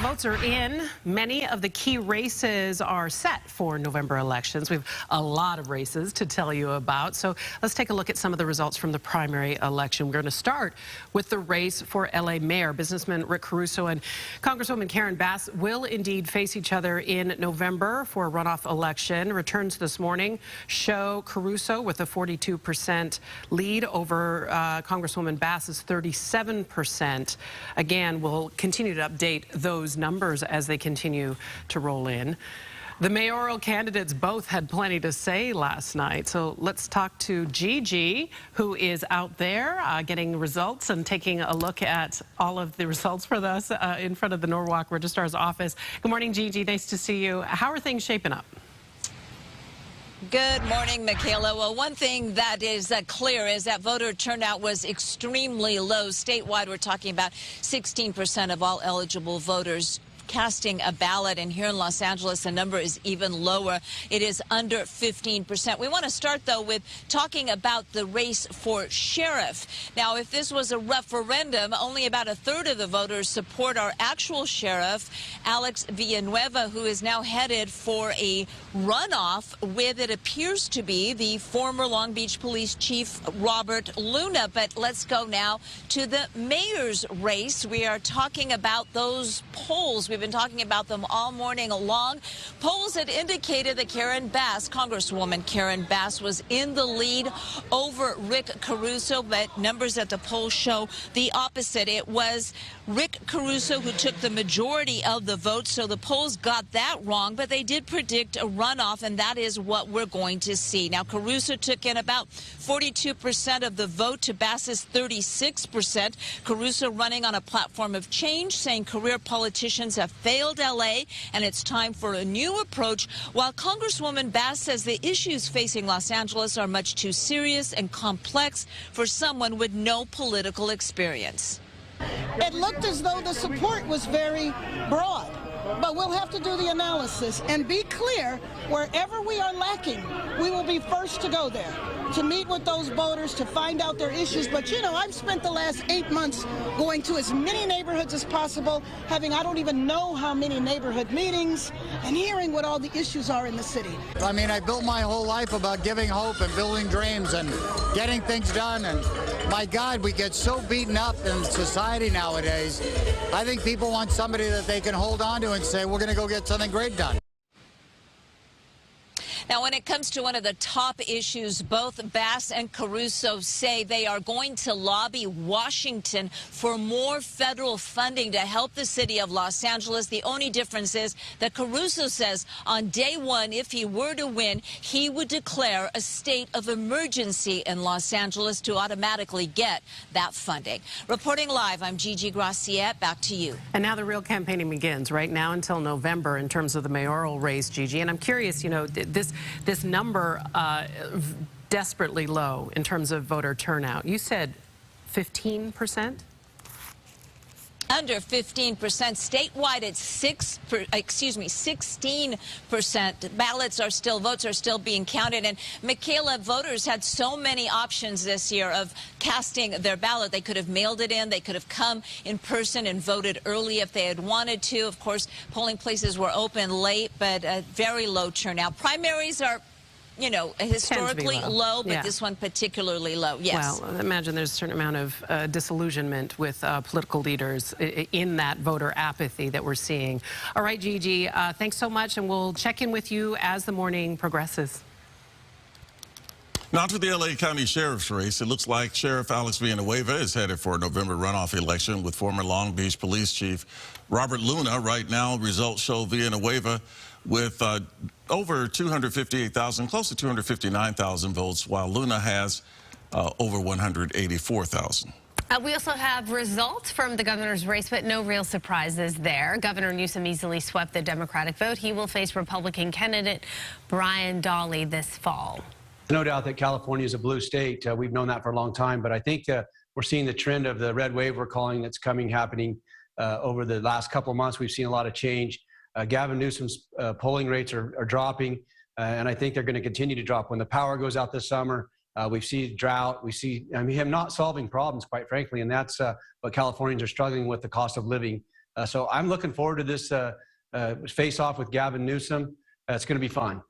votes are in. Many of the key races are set for November elections. We have a lot of races to tell you about. So let's take a look at some of the results from the primary election. We're going to start with the race for LA mayor. Businessman Rick Caruso and Congresswoman Karen Bass will indeed face each other in November for a runoff election. Returns this morning show Caruso with a 42% lead over Congresswoman Bass's 37%. Again, we'll continue to update those numbers as they continue to roll in. The mayoral candidates both had plenty to say last night. So let's talk to Gigi, who is out there getting results and taking a look at all of the results for us in front of the Norwalk Registrar's office. Good morning, Gigi. Nice to see you. How are things shaping up? Good morning, Michaela. Well, one thing that is clear is that voter turnout was extremely low. Statewide, we're talking about 16% of all eligible voters casting a ballot, and here in Los Angeles the number is even lower. It is under 15%. We want to start though with talking about the race for sheriff. Now, if this was a referendum, only about a third of the voters support our actual sheriff, Alex Villanueva, who is now headed for a runoff with, it appears to be, the former Long Beach Police Chief Robert Luna. But let's go now to the mayor's race. We are talking about those polls. We've been talking about them all morning long. Polls had indicated that Congresswoman Karen Bass was in the lead over Rick Caruso, but numbers at the polls show the opposite. It was Rick Caruso who took the majority of the votes, so the polls got that wrong, but they did predict a runoff, and that is what we're going to see. Now, Caruso took in about 42% of the vote to Bass's 36%. Caruso running on a platform of change, saying career politicians have failed LA and it's time for a new approach, while Congresswoman Bass says the issues facing Los Angeles are much too serious and complex for someone with no political experience. It looked as though the support was very broad, but we'll have to do the analysis and be clear. Wherever we are lacking, we will be first to go there, to meet with those voters, to find out their issues. But you know, I've spent the last 8 months going to as many neighborhoods as possible, having I don't even know how many neighborhood meetings, and hearing what all the issues are in the city. I mean, I built my whole life about giving hope and building dreams and getting things done, and my God, we get so beaten up in society nowadays. I think people want somebody that they can hold on to and say, we're going to go get something great done. Now, when it comes to one of the top issues, both Bass and Caruso say they are going to lobby Washington for more federal funding to help the city of Los Angeles. The only difference is that Caruso says on day one, if he were to win, he would declare a state of emergency in Los Angeles to automatically get that funding. Reporting live, I'm Gigi Graciette. Back to you. And now the real campaigning begins right now until November in terms of the mayoral race, Gigi. And I'm curious, you know, this number desperately low in terms of voter turnout. You said 15%? Under 15%. Statewide, it's 16%. Ballots are still, votes are still being counted. And Michaela, voters had so many options this year of casting their ballot. They could have mailed it in. They could have come in person and voted early if they had wanted to. Of course, polling places were open late, but very low turnout. Primaries are, you know, historically low, but this one particularly low. Yes. Well, I imagine there's a certain amount of disillusionment with political leaders in that voter apathy that we're seeing. All right, Gigi, thanks so much, and we'll check in with you as the morning progresses. Now to the LA County Sheriff's race. It looks like Sheriff Alex Villanueva is headed for a November runoff election with former Long Beach Police Chief Robert Luna. Right now, results show Villanueva with over 258,000, close to 259,000 votes, while Luna has over 184,000. We also have results from the governor's race, but no real surprises there. Governor Newsom easily swept the Democratic vote. He will face Republican candidate Brian Dahle this fall. No doubt that California is a blue state. We've known that for a long time, but I think we're seeing the trend of the red wave we're calling that's happening over the last couple of months. We've seen a lot of change. Gavin Newsom's polling rates are dropping, and I think they're going to continue to drop. When the power goes out this summer, we see drought. We see him not solving problems, quite frankly, and that's what Californians are struggling with, the cost of living. So I'm looking forward to this face-off with Gavin Newsom. It's going to be fun.